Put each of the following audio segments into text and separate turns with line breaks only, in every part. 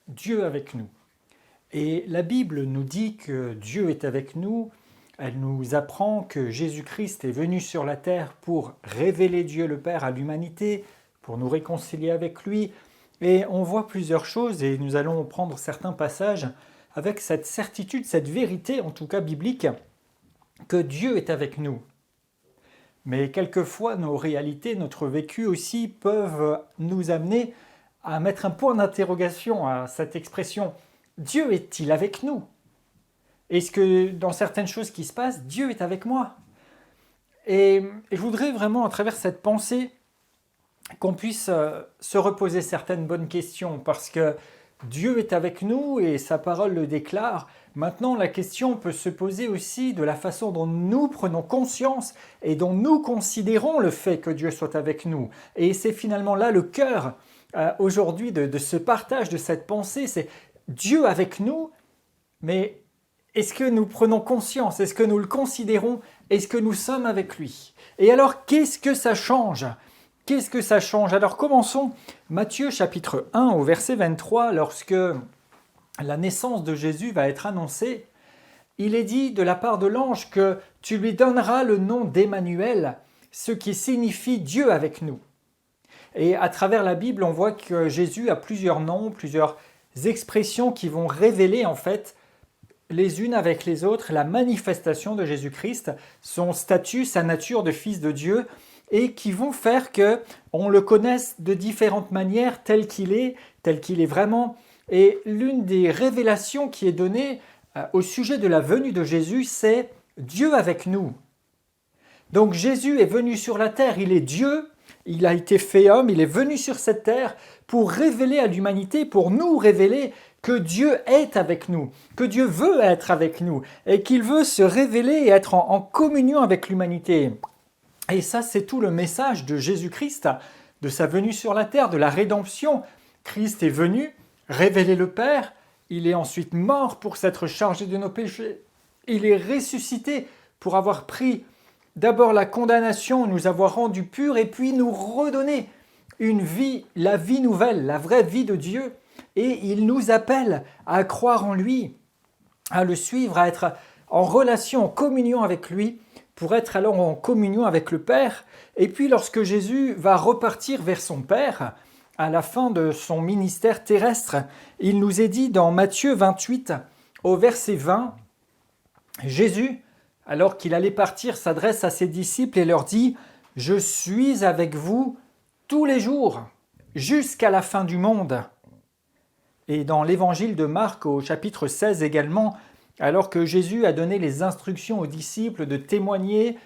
Dieu avec nous. Et la Bible nous dit que Dieu est avec nous. Elle nous apprend que Jésus-Christ est venu sur la terre pour révéler Dieu le Père à l'humanité, pour nous réconcilier avec lui. Et on voit plusieurs choses et nous allons prendre certains passages avec cette certitude, cette vérité, en tout cas biblique, que Dieu est avec nous. Mais quelquefois, nos réalités, notre vécu aussi peuvent nous amener à mettre un point d'interrogation à cette expression. Dieu est-il avec nous? Est-ce que dans certaines choses qui se passent, Dieu est avec moi? Et je voudrais vraiment, à travers cette pensée, qu'on puisse se reposer certaines bonnes questions, parce que Dieu est avec nous et sa parole le déclare. Maintenant, la question peut se poser aussi de la façon dont nous prenons conscience et dont nous considérons le fait que Dieu soit avec nous. Et c'est finalement là le cœur aujourd'hui de ce partage, de cette pensée, c'est Dieu avec nous, mais est-ce que nous prenons conscience? Est-ce que nous le considérons? Est-ce que nous sommes avec lui? Et alors, qu'est-ce que ça change? Qu'est-ce que ça change? Alors, commençons Matthieu chapitre 1 au verset 23, lorsque la naissance de Jésus va être annoncée. Il est dit de la part de l'ange que tu lui donneras le nom d'Emmanuel, ce qui signifie Dieu avec nous. Et à travers la Bible, on voit que Jésus a plusieurs noms, plusieurs expressions qui vont révéler en fait les unes avec les autres la manifestation de Jésus-Christ, son statut, sa nature de fils de Dieu, et qui vont faire qu'on le connaisse de différentes manières tel qu'il est vraiment. Et l'une des révélations qui est donnée au sujet de la venue de Jésus, c'est Dieu avec nous. Donc Jésus est venu sur la terre, il est Dieu, il a été fait homme, il est venu sur cette terre pour révéler à l'humanité, pour nous révéler que Dieu est avec nous, que Dieu veut être avec nous et qu'il veut se révéler et être en communion avec l'humanité. Et ça, c'est tout le message de Jésus-Christ, de sa venue sur la terre, de la rédemption. Christ est venu révéler le Père, il est ensuite mort pour s'être chargé de nos péchés, il est ressuscité pour avoir pris d'abord la condamnation, nous avoir rendus purs et puis nous redonner une vie, la vie nouvelle, la vraie vie de Dieu. Et il nous appelle à croire en lui, à le suivre, à être en relation, en communion avec lui, pour être alors en communion avec le Père. Et puis lorsque Jésus va repartir vers son Père, à la fin de son ministère terrestre, il nous est dit dans Matthieu 28, au verset 20, Jésus, alors qu'il allait partir, s'adresse à ses disciples et leur dit « Je suis avec vous tous les jours, jusqu'à la fin du monde ». Et dans l'évangile de Marc, au chapitre 16 également, alors que Jésus a donné les instructions aux disciples de témoigner,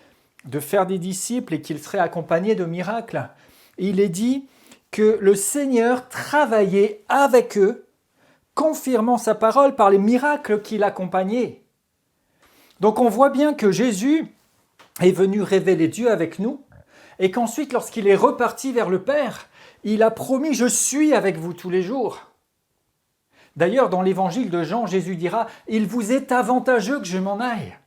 de faire des disciples et qu'ils seraient accompagnés de miracles, il est dit que le Seigneur travaillait avec eux, confirmant sa parole par les miracles qui l'accompagnaient. Donc on voit bien que Jésus est venu révéler Dieu avec nous, et qu'ensuite, lorsqu'il est reparti vers le Père, il a promis « Je suis avec vous tous les jours ». D'ailleurs, dans l'évangile de Jean, Jésus dira « Il vous est avantageux que je m'en aille ».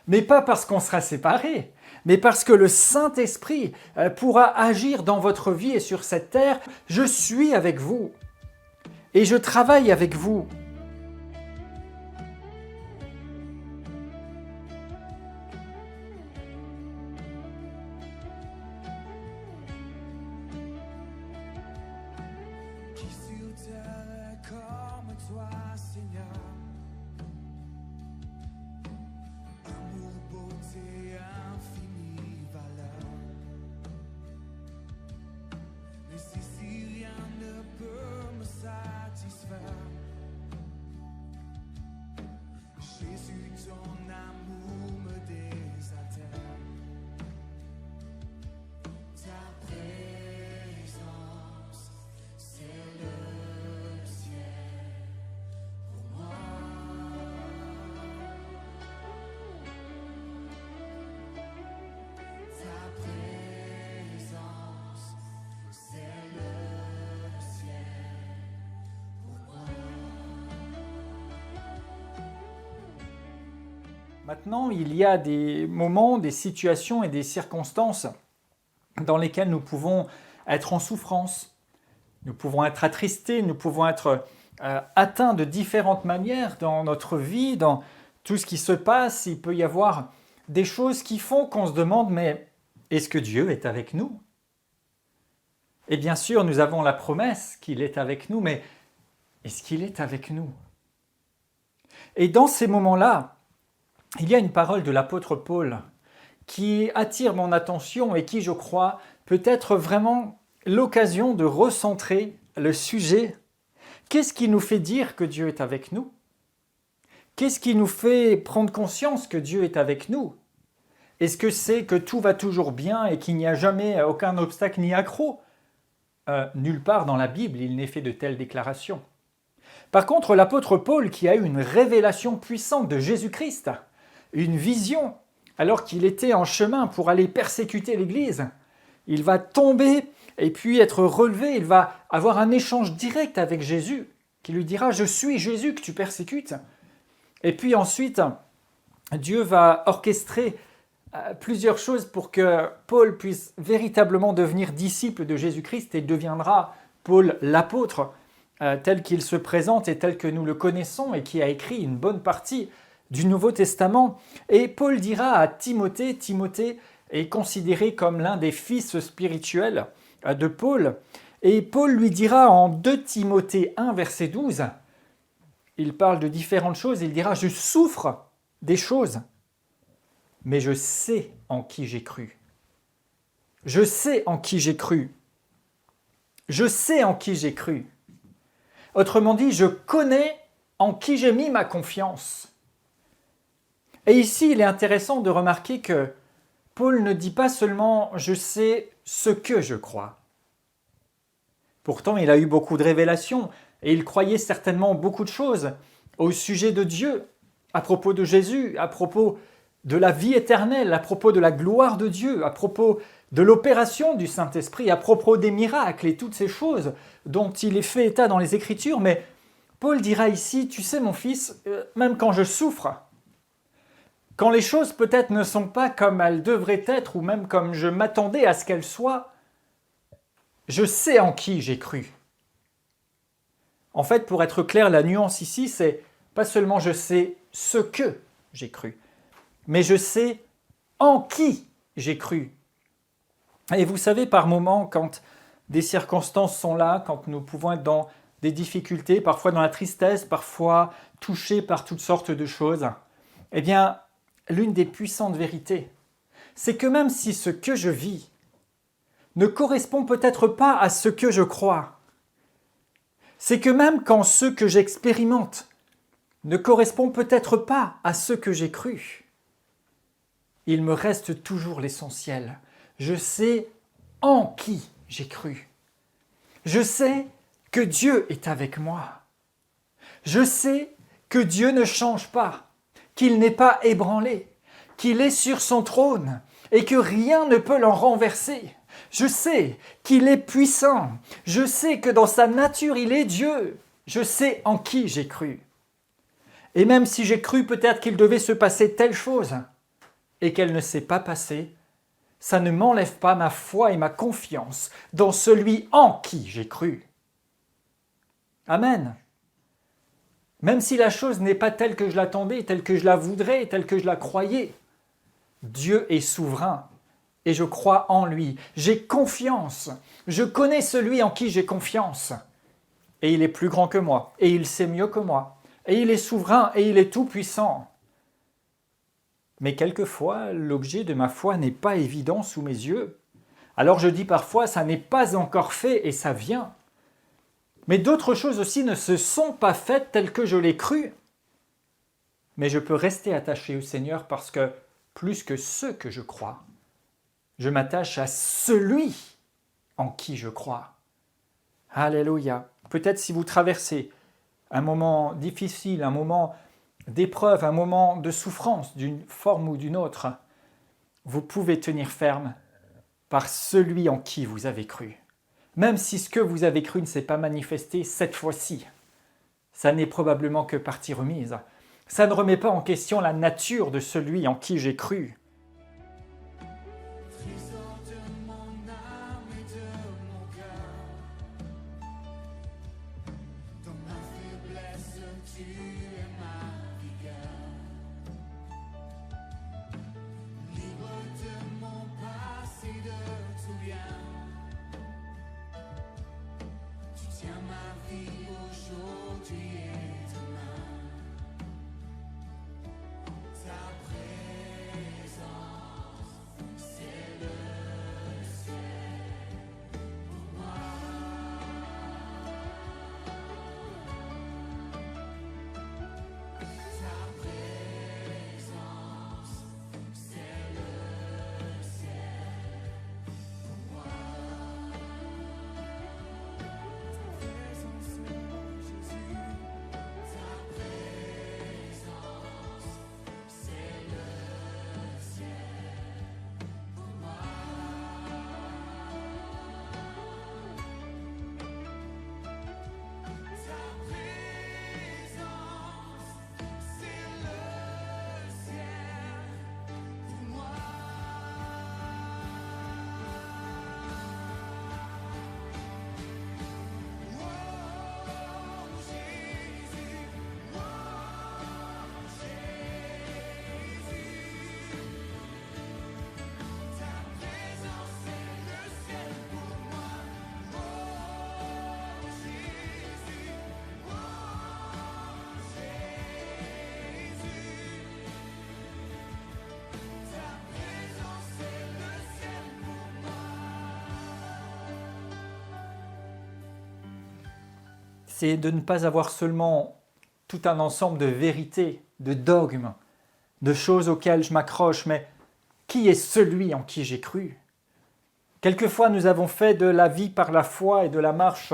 Mais pas parce qu'on sera séparés, mais parce que le Saint-Esprit pourra agir dans votre vie et sur cette terre. Je suis avec vous et je travaille avec vous.
Qui sur terre est comme toi, Seigneur? Amour, beauté, infinie valeur. Mais si rien ne peut me satisfaire, Jésus, ton amour me désaltère. Ta présence, c'est le ciel pour moi. Ta présence, c'est le ciel pour moi.
Maintenant, il y a des moments, des situations et des circonstances dans lesquelles nous pouvons être en souffrance, nous pouvons être attristés, nous pouvons être atteint de différentes manières dans notre vie, dans tout ce qui se passe. Il peut y avoir des choses qui font qu'on se demande, mais est-ce que Dieu est avec nous? Et bien sûr, nous avons la promesse qu'il est avec nous, mais est-ce qu'il est avec nous? Et dans ces moments-là, il y a une parole de l'apôtre Paul qui attire mon attention et qui, je crois, peut être vraiment l'occasion de recentrer le sujet. Qu'est-ce qui nous fait dire que Dieu est avec nous? Qu'est-ce qui nous fait prendre conscience que Dieu est avec nous? Est-ce que c'est que tout va toujours bien et qu'il n'y a jamais aucun obstacle ni accroc? Nulle part dans la Bible il n'est fait de telles déclarations. Par contre, l'apôtre Paul, qui a eu une révélation puissante de Jésus-Christ, une vision, alors qu'il était en chemin pour aller persécuter l'Église, il va tomber et puis être relevé, il va avoir un échange direct avec Jésus, qui lui dira « Je suis Jésus que tu persécutes ». Et puis ensuite, Dieu va orchestrer plusieurs choses pour que Paul puisse véritablement devenir disciple de Jésus-Christ et deviendra Paul l'apôtre, tel qu'il se présente et tel que nous le connaissons et qui a écrit une bonne partie du Nouveau Testament. Et Paul dira à Timothée, Timothée est considéré comme l'un des fils spirituels de Paul, et Paul lui dira en 2 Timothée 1, verset 12, il parle de différentes choses, il dira « Je souffre des choses, mais je sais en qui j'ai cru. Je sais en qui j'ai cru. Je sais en qui j'ai cru. » Autrement dit, je connais en qui j'ai mis ma confiance. Et ici, il est intéressant de remarquer que Paul ne dit pas seulement « je sais ce que je crois ». Pourtant, il a eu beaucoup de révélations et il croyait certainement beaucoup de choses au sujet de Dieu, à propos de Jésus, à propos de la vie éternelle, à propos de la gloire de Dieu, à propos de l'opération du Saint-Esprit, à propos des miracles et toutes ces choses dont il est fait état dans les Écritures. Mais Paul dira ici, tu sais mon fils, même quand je souffre, quand les choses peut-être ne sont pas comme elles devraient être ou même comme je m'attendais à ce qu'elles soient, je sais en qui j'ai cru. En fait, pour être clair, la nuance ici, c'est pas seulement je sais ce que j'ai cru, mais je sais en qui j'ai cru. Et vous savez, par moments, quand des circonstances sont là, quand nous pouvons être dans des difficultés, parfois dans la tristesse, parfois touchés par toutes sortes de choses, eh bien, l'une des puissantes vérités, c'est que même si ce que je vis ne correspond peut-être pas à ce que je crois, c'est que même quand ce que j'expérimente ne correspond peut-être pas à ce que j'ai cru, il me reste toujours l'essentiel. Je sais en qui j'ai cru. Je sais que Dieu est avec moi. Je sais que Dieu ne change pas, qu'il n'est pas ébranlé, qu'il est sur son trône et que rien ne peut l'en renverser. Je sais qu'il est puissant. Je sais que dans sa nature, il est Dieu. Je sais en qui j'ai cru. Et même si j'ai cru peut-être qu'il devait se passer telle chose et qu'elle ne s'est pas passée, ça ne m'enlève pas ma foi et ma confiance dans celui en qui j'ai cru. Amen. Même si la chose n'est pas telle que je l'attendais, telle que je la voudrais, telle que je la croyais, Dieu est souverain et je crois en lui. J'ai confiance. Je connais celui en qui j'ai confiance. Et il est plus grand que moi, et il sait mieux que moi, et il est souverain, et il est tout-puissant. Mais quelquefois, l'objet de ma foi n'est pas évident sous mes yeux. Alors je dis parfois, ça n'est pas encore fait et ça vient. Mais d'autres choses aussi ne se sont pas faites telles que je l'ai cru. Mais je peux rester attaché au Seigneur parce que, plus que ce que je crois, je m'attache à celui en qui je crois. Alléluia. Peut-être si vous traversez un moment difficile, un moment d'épreuve, un moment de souffrance d'une forme ou d'une autre, vous pouvez tenir ferme par celui en qui vous avez cru. Même si ce que vous avez cru ne s'est pas manifesté cette fois-ci, ça n'est probablement que partie remise. Ça ne remet pas en question la nature de celui en qui j'ai cru.
Trésor de mon âme et de mon cœur, dans ma ma vie aujourd'hui et demain. Ta présence, c'est le ciel pour moi. Ta présence, c'est le ciel pour moi. Ta présence, Seigneur Jésus. Ta présence, c'est le ciel pour moi. Ta présence, c'est le ciel pour moi. Oh Jésus, oh Jésus, ta présence c'est le ciel pour moi. Oh Jésus, oh Jésus, ta présence c'est le ciel pour moi.
C'est de ne pas avoir seulement tout un ensemble de vérités, de dogmes, de choses auxquelles je m'accroche, mais qui est celui en qui j'ai cru? Quelquefois, nous avons fait de la vie par la foi et de la marche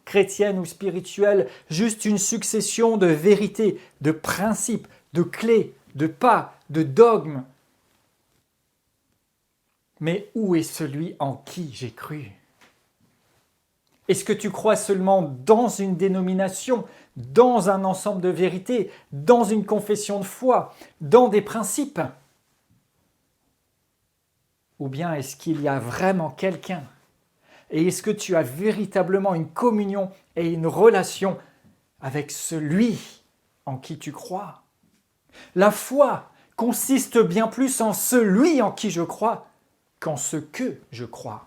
chrétienne ou spirituelle juste une succession de vérités, de principes, de clés, de pas, de dogmes. Mais où est celui en qui j'ai cru? Est-ce que tu crois seulement dans une dénomination, dans un ensemble de vérités, dans une confession de foi, dans des principes? Ou bien est-ce qu'il y a vraiment quelqu'un? Et est-ce que tu as véritablement une communion et une relation avec celui en qui tu crois? La foi consiste bien plus en celui en qui je crois qu'en ce que je crois.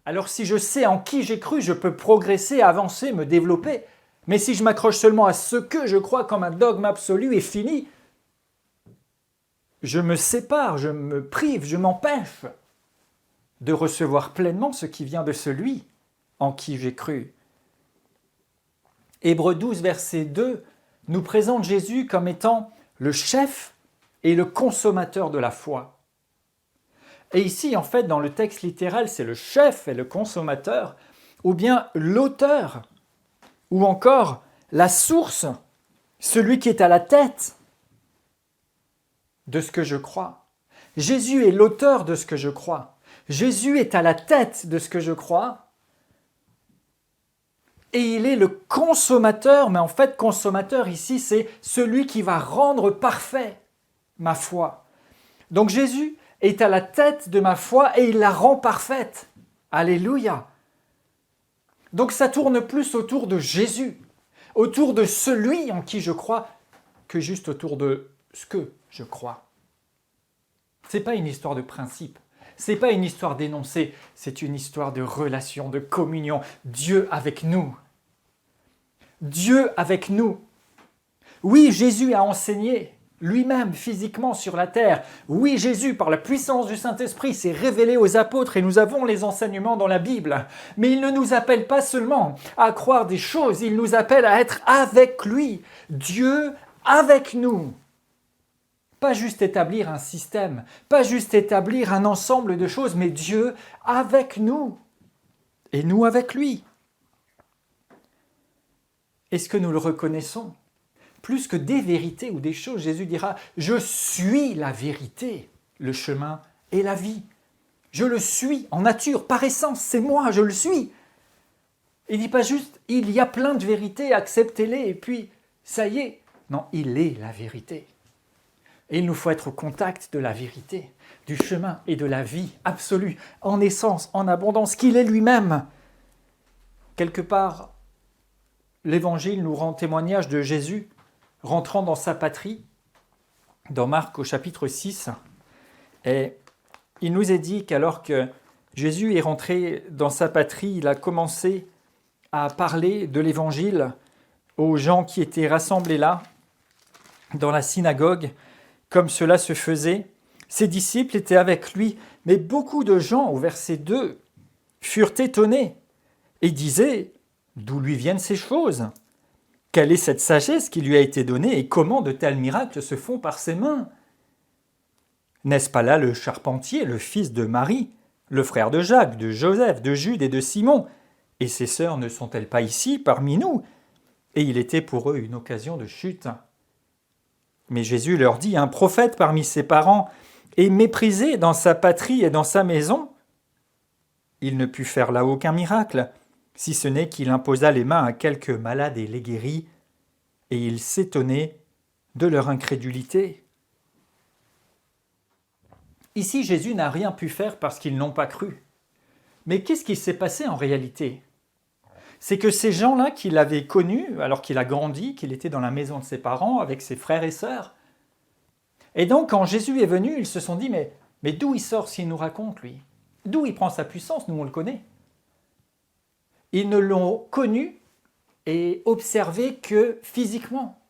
Alors si je sais en qui j'ai cru, je peux progresser, avancer, me développer. Mais si je m'accroche seulement à ce que je crois comme un dogme absolu et fini, je me sépare, je me prive, je m'empêche de recevoir pleinement ce qui vient de celui en qui j'ai cru. Hébreux 12, verset 2, nous présente Jésus comme étant le chef et le consommateur de la foi. Et ici, en fait, dans le texte littéral, c'est le chef et le consommateur, ou bien l'auteur, ou encore la source, celui qui est à la tête de ce que je crois. Jésus est l'auteur de ce que je crois. Jésus est à la tête de ce que je crois. Et il est le consommateur, mais en fait, consommateur ici, c'est celui qui va rendre parfait ma foi. Donc Jésus est à la tête de ma foi et il la rend parfaite. Alléluia. Donc ça tourne plus autour de Jésus, autour de celui en qui je crois, que juste autour de ce que je crois. Ce n'est pas une histoire de principe, ce n'est pas une histoire d'énoncé, c'est une histoire de relation, de communion. Dieu avec nous. Dieu avec nous. Oui, Jésus a enseigné lui-même physiquement sur la terre. Oui, Jésus, par la puissance du Saint-Esprit, s'est révélé aux apôtres et nous avons les enseignements dans la Bible. Mais il ne nous appelle pas seulement à croire des choses, il nous appelle à être avec lui. Dieu avec nous. Pas juste établir un système, pas juste établir un ensemble de choses, mais Dieu avec nous. Et nous avec lui. Est-ce que nous le reconnaissons ? Plus que des vérités ou des choses, Jésus dira « Je suis la vérité, le chemin et la vie. Je le suis en nature, par essence, c'est moi, je le suis. » Il ne dit pas juste « Il y a plein de vérités, acceptez-les, et puis ça y est. » Non, il est la vérité. Et il nous faut être au contact de la vérité, du chemin et de la vie absolue, en essence, en abondance, qu'il est lui-même. Quelque part, l'Évangile nous rend témoignage de Jésus rentrant dans sa patrie, dans Marc au chapitre 6. Et il nous est dit qu'alors que Jésus est rentré dans sa patrie, il a commencé à parler de l'Évangile aux gens qui étaient rassemblés là, dans la synagogue, comme cela se faisait. Ses disciples étaient avec lui, mais beaucoup de gens, au verset 2, furent étonnés et disaient « D'où lui viennent ces choses ? Quelle est cette sagesse qui lui a été donnée et comment de tels miracles se font par ses mains ? N'est-ce pas là le charpentier, le fils de Marie, le frère de Jacques, de Joseph, de Jude et de Simon ? Et ses sœurs ne sont-elles pas ici, parmi nous ? » Et il était pour eux une occasion de chute. Mais Jésus leur dit, un prophète parmi ses parents est méprisé dans sa patrie et dans sa maison. Il ne put faire là aucun miracle, si ce n'est qu'il imposa les mains à quelques malades et les guérit, et il s'étonnait de leur incrédulité. Ici, Jésus n'a rien pu faire parce qu'ils n'ont pas cru. Mais qu'est-ce qui s'est passé en réalité ? C'est que ces gens-là qu'il avait connus, alors qu'il a grandi, qu'il était dans la maison de ses parents avec ses frères et sœurs. Et donc, quand Jésus est venu, ils se sont dit, mais d'où il sort s'il nous raconte, lui ? D'où il prend sa puissance ? Nous, on le connaît. Ils ne l'ont connu et observé que physiquement,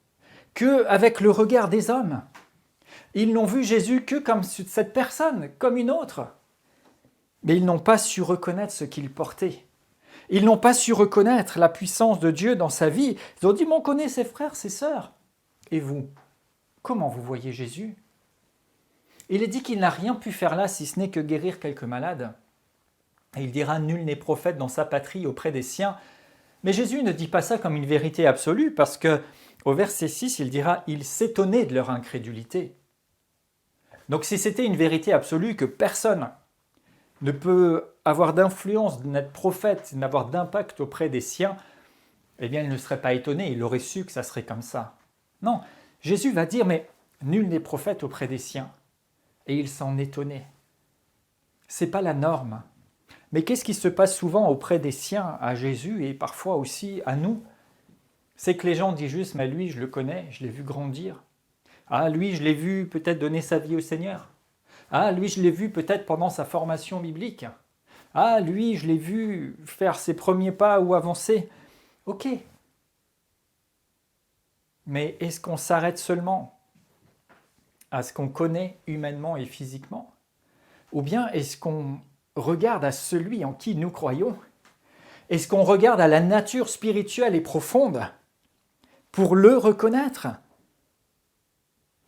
que avec le regard des hommes. Ils n'ont vu Jésus que comme cette personne, comme une autre. Mais ils n'ont pas su reconnaître ce qu'il portait. Ils n'ont pas su reconnaître la puissance de Dieu dans sa vie. Ils ont dit, mais on connaît ses frères, ses sœurs. Et vous, comment vous voyez Jésus ? Il est dit qu'il n'a rien pu faire là, si ce n'est que guérir quelques malades. Et il dira, nul n'est prophète dans sa patrie auprès des siens. Mais Jésus ne dit pas ça comme une vérité absolue, parce que au verset 6, il dira, il s'étonnait de leur incrédulité. Donc si c'était une vérité absolue que personne ne peut avoir d'influence, n'être prophète, n'avoir d'impact auprès des siens, eh bien il ne serait pas étonné, il aurait su que ça serait comme ça. Non, Jésus va dire, mais nul n'est prophète auprès des siens. Et il s'en étonnait. C'est pas la norme. Mais qu'est-ce qui se passe souvent auprès des siens à Jésus et parfois aussi à nous ? C'est que les gens disent juste, mais lui je le connais, je l'ai vu grandir. Ah lui je l'ai vu peut-être donner sa vie au Seigneur. Ah, lui, je l'ai vu peut-être pendant sa formation biblique. Ah, lui, je l'ai vu faire ses premiers pas ou avancer. Ok. Mais est-ce qu'on s'arrête seulement à ce qu'on connaît humainement et physiquement ? Ou bien est-ce qu'on regarde à celui en qui nous croyons ? Est-ce qu'on regarde à la nature spirituelle et profonde pour le reconnaître ?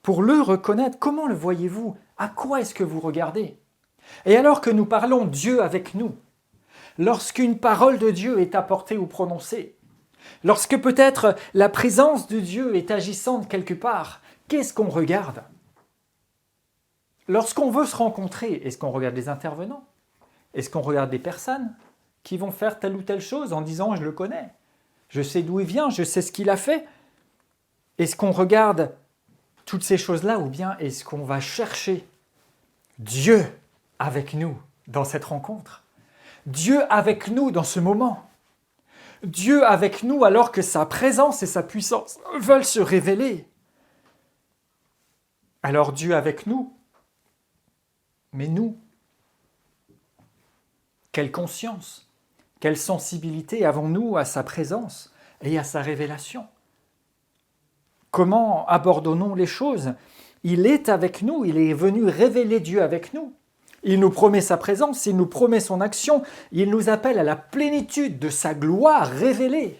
Pour le reconnaître, comment le voyez-vous ? À quoi est-ce que vous regardez ? Et alors que nous parlons Dieu avec nous, lorsqu'une parole de Dieu est apportée ou prononcée, lorsque peut-être la présence de Dieu est agissante quelque part, qu'est-ce qu'on regarde ? Lorsqu'on veut se rencontrer, est-ce qu'on regarde les intervenants ? Est-ce qu'on regarde les personnes qui vont faire telle ou telle chose en disant « je le connais, je sais d'où il vient, je sais ce qu'il a fait » ? Est-ce qu'on regarde toutes ces choses-là, ou bien est-ce qu'on va chercher Dieu avec nous dans cette rencontre ? Dieu avec nous dans ce moment ? Dieu avec nous alors que sa présence et sa puissance veulent se révéler ? Alors Dieu avec nous, mais nous, quelle conscience, quelle sensibilité avons-nous à sa présence et à sa révélation ? Comment abordons-nous les choses ? Il est avec nous, il est venu révéler Dieu avec nous. Il nous promet sa présence, il nous promet son action, il nous appelle à la plénitude de sa gloire révélée,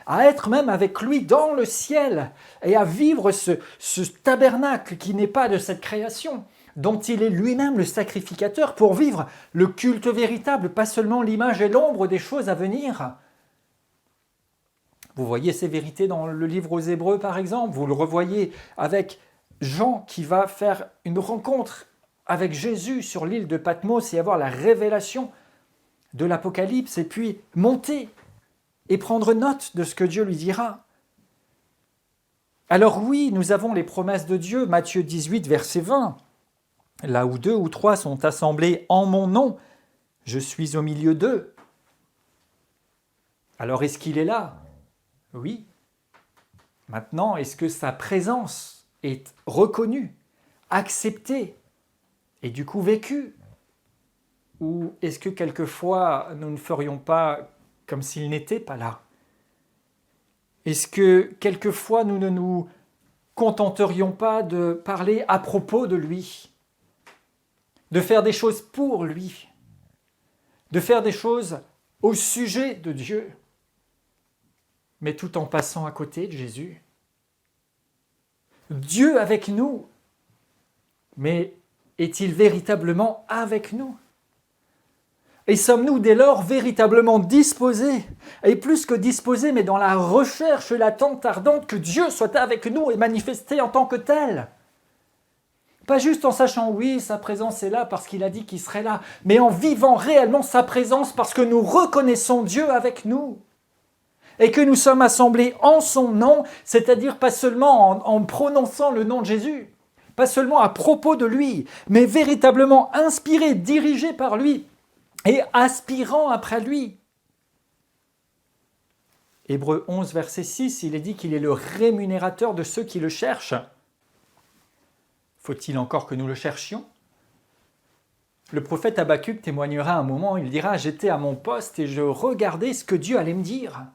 à être même avec lui dans le ciel et à vivre ce tabernacle qui n'est pas de cette création, dont il est lui-même le sacrificateur pour vivre le culte véritable, pas seulement l'image et l'ombre des choses à venir. Vous voyez ces vérités dans le livre aux Hébreux, par exemple. Vous le revoyez avec Jean qui va faire une rencontre avec Jésus sur l'île de Patmos et avoir la révélation de l'Apocalypse et puis monter et prendre note de ce que Dieu lui dira. Alors oui, nous avons les promesses de Dieu, Matthieu 18, verset 20. Là où 2 ou 3 sont assemblés en mon nom, je suis au milieu d'eux. Alors est-ce qu'il est là ? Oui. Maintenant, est-ce que sa présence est reconnue, acceptée et du coup vécue ? Ou est-ce que quelquefois nous ne ferions pas comme s'il n'était pas là? Est-ce que quelquefois nous ne nous contenterions pas de parler à propos de lui, de faire des choses pour lui, de faire des choses au sujet de Dieu, mais tout en passant à côté de Jésus? Dieu avec nous, mais est-il véritablement avec nous? Et sommes-nous dès lors véritablement disposés, et plus que disposés, mais dans la recherche et l'attente ardente que Dieu soit avec nous et manifesté en tant que tel? Pas juste en sachant, oui, sa présence est là parce qu'il a dit qu'il serait là, mais en vivant réellement sa présence parce que nous reconnaissons Dieu avec nous. Et que nous sommes assemblés en son nom, c'est-à-dire pas seulement en prononçant le nom de Jésus, pas seulement à propos de lui, mais véritablement inspirés, dirigés par lui et aspirant après lui. Hébreux 11, verset 6, il est dit qu'il est le rémunérateur de ceux qui le cherchent. Faut-il encore que nous le cherchions? Le prophète Habacuc témoignera un moment, il dira « J'étais à mon poste et je regardais ce que Dieu allait me dire ».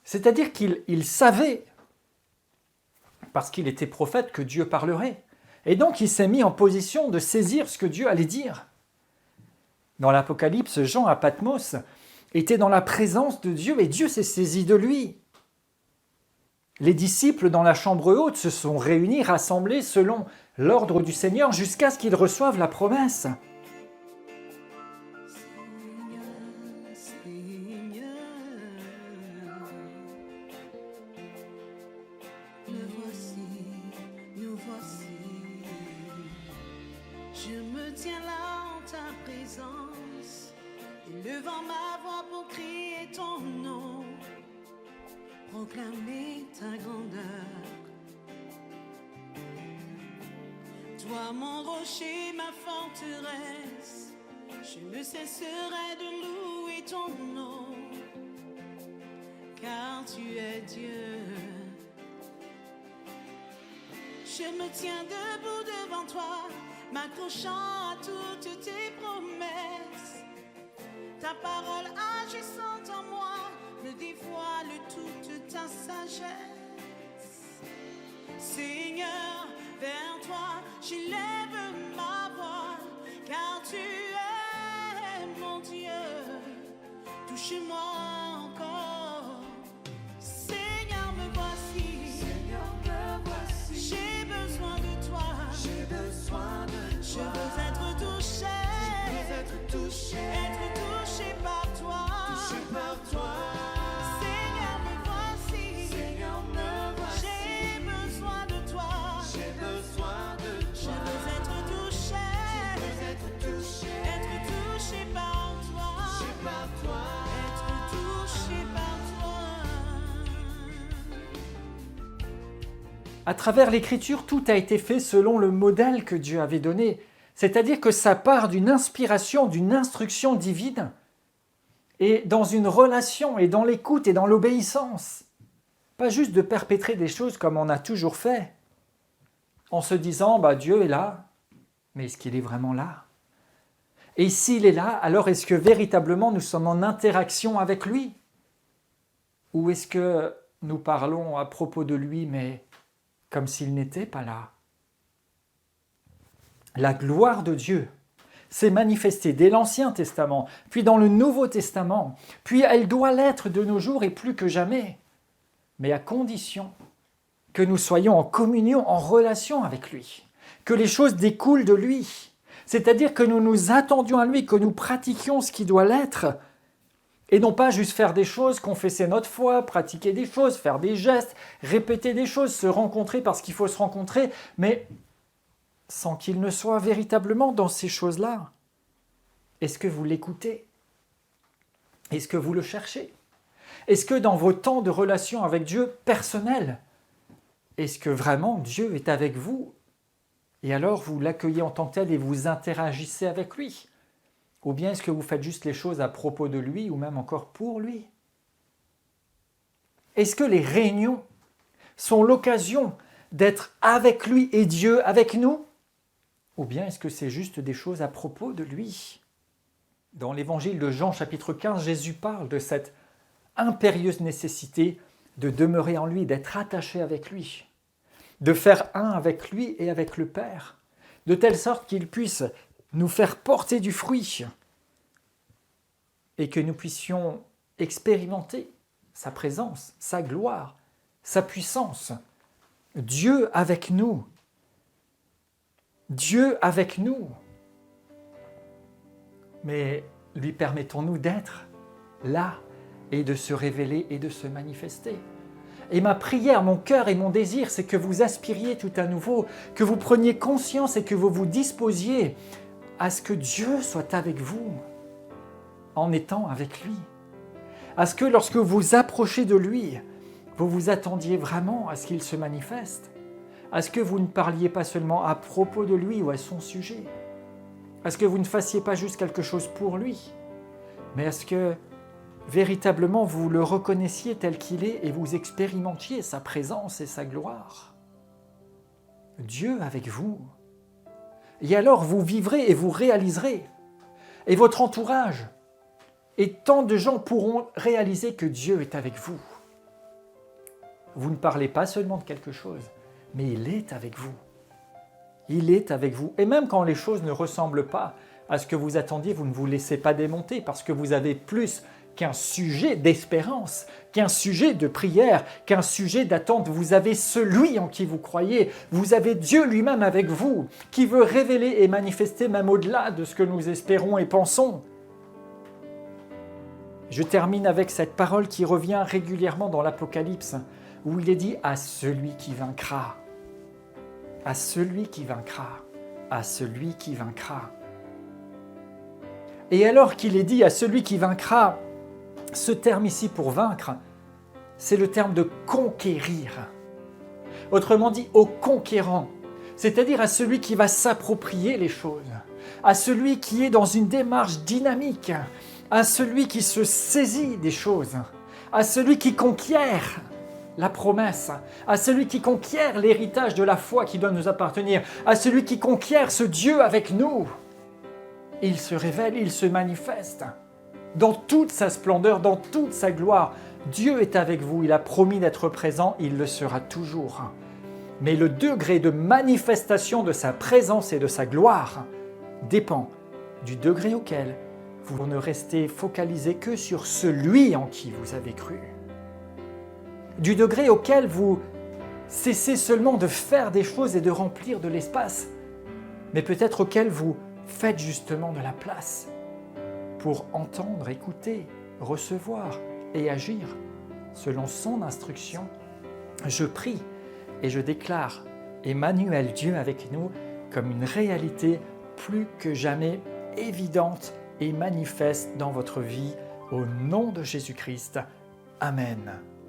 C'est-à-dire qu'il savait, parce qu'il était prophète, que Dieu parlerait. Et donc il s'est mis en position de saisir ce que Dieu allait dire. Dans l'Apocalypse, Jean à Patmos était dans la présence de Dieu et Dieu s'est saisi de lui. Les disciples dans la chambre haute se sont réunis, rassemblés selon l'ordre du Seigneur jusqu'à ce qu'ils reçoivent la promesse.
Je me tiens là en ta présence, élevant ma voix pour crier ton nom, proclamer ta grandeur. Toi mon rocher, ma forteresse, je ne cesserai de louer ton nom, car tu es Dieu. Je me tiens debout devant toi, m'accrochant à toutes tes promesses. Ta parole agissante en moi me dévoile toute ta sagesse. Seigneur, vers toi j'élève ma voix, car tu es mon Dieu. Touche-moi encore. Seigneur, me voici. Seigneur, me voici. J'ai besoin de toi. J'ai besoin de toi. Je veux être touché. Je veux être touché. Être touché par toi. Touché par toi. Seigneur, me voici. Seigneur, me voici. J'ai besoin de toi. J'ai besoin de toi. Je veux être touché. Je veux être touché. Être touché par toi. Touché par toi. Être touché par toi.
À travers l'Écriture, tout a été fait selon le modèle que Dieu avait donné, c'est-à-dire que ça part d'une inspiration, d'une instruction divine, et dans une relation, et dans l'écoute, et dans l'obéissance. Pas juste de perpétrer des choses comme on a toujours fait, en se disant « Dieu est là », mais est-ce qu'il est vraiment là? Et s'il est là, alors est-ce que véritablement nous sommes en interaction avec lui? Ou est-ce que nous parlons à propos de lui, mais comme s'il n'était pas là? La gloire de Dieu s'est manifestée dès l'Ancien Testament, puis dans le Nouveau Testament, puis elle doit l'être de nos jours et plus que jamais, mais à condition que nous soyons en communion, en relation avec lui, que les choses découlent de lui, c'est-à-dire que nous nous attendions à lui, que nous pratiquions ce qui doit l'être, et non pas juste faire des choses, confesser notre foi, pratiquer des choses, faire des gestes, répéter des choses, se rencontrer parce qu'il faut se rencontrer, mais sans qu'il ne soit véritablement dans ces choses-là. Est-ce que vous l'écoutez? Est-ce que vous le cherchez? Est-ce que dans vos temps de relation avec Dieu personnel, est-ce que vraiment Dieu est avec vous? Et alors vous l'accueillez en tant que tel et vous interagissez avec lui? Ou bien est-ce que vous faites juste les choses à propos de lui ou même encore pour lui? Est-ce que les réunions sont l'occasion d'être avec lui et Dieu avec nous? Ou bien est-ce que c'est juste des choses à propos de lui? Dans l'évangile de Jean chapitre 15, Jésus parle de cette impérieuse nécessité de demeurer en lui, d'être attaché avec lui, de faire un avec lui et avec le Père, de telle sorte qu'il puisse nous faire porter du fruit et que nous puissions expérimenter sa présence, sa gloire, sa puissance. Dieu avec nous. Dieu avec nous. Mais lui permettons-nous d'être là et de se révéler et de se manifester. Et ma prière, mon cœur et mon désir, c'est que vous aspiriez tout à nouveau, que vous preniez conscience et que vous vous disposiez à ce que Dieu soit avec vous, en étant avec lui. À ce que lorsque vous vous approchez de lui, vous vous attendiez vraiment à ce qu'il se manifeste, à ce que vous ne parliez pas seulement à propos de lui ou à son sujet, à ce que vous ne fassiez pas juste quelque chose pour lui, mais à ce que véritablement vous le reconnaissiez tel qu'il est et vous expérimentiez sa présence et sa gloire. Dieu avec vous. Et alors vous vivrez et vous réaliserez. Et votre entourage et tant de gens pourront réaliser que Dieu est avec vous. Vous ne parlez pas seulement de quelque chose, mais il est avec vous. Il est avec vous. Et même quand les choses ne ressemblent pas à ce que vous attendiez, vous ne vous laissez pas démonter parce que vous avez plus qu'un sujet d'espérance, qu'un sujet de prière, qu'un sujet d'attente. Vous avez celui en qui vous croyez. Vous avez Dieu lui-même avec vous, qui veut révéler et manifester même au-delà de ce que nous espérons et pensons. Je termine avec cette parole qui revient régulièrement dans l'Apocalypse, où il est dit « à celui qui vaincra ». À celui qui vaincra, à celui qui vaincra. Et alors qu'il est dit à celui qui vaincra, ce terme ici pour vaincre, c'est le terme de conquérir. Autrement dit, au conquérant, c'est-à-dire à celui qui va s'approprier les choses, à celui qui est dans une démarche dynamique, à celui qui se saisit des choses, à celui qui conquiert la promesse, à celui qui conquiert l'héritage de la foi qui doit nous appartenir, à celui qui conquiert ce Dieu avec nous. Il se révèle, il se manifeste dans toute sa splendeur, dans toute sa gloire. Dieu est avec vous, il a promis d'être présent, il le sera toujours. Mais le degré de manifestation de sa présence et de sa gloire dépend du degré auquel vous ne restez focalisé que sur celui en qui vous avez cru. Du degré auquel vous cessez seulement de faire des choses et de remplir de l'espace, mais peut-être auquel vous faites justement de la place pour entendre, écouter, recevoir et agir selon son instruction. Je prie et je déclare Emmanuel, Dieu avec nous, comme une réalité plus que jamais évidente et manifeste dans votre vie, au nom de Jésus-Christ. Amen.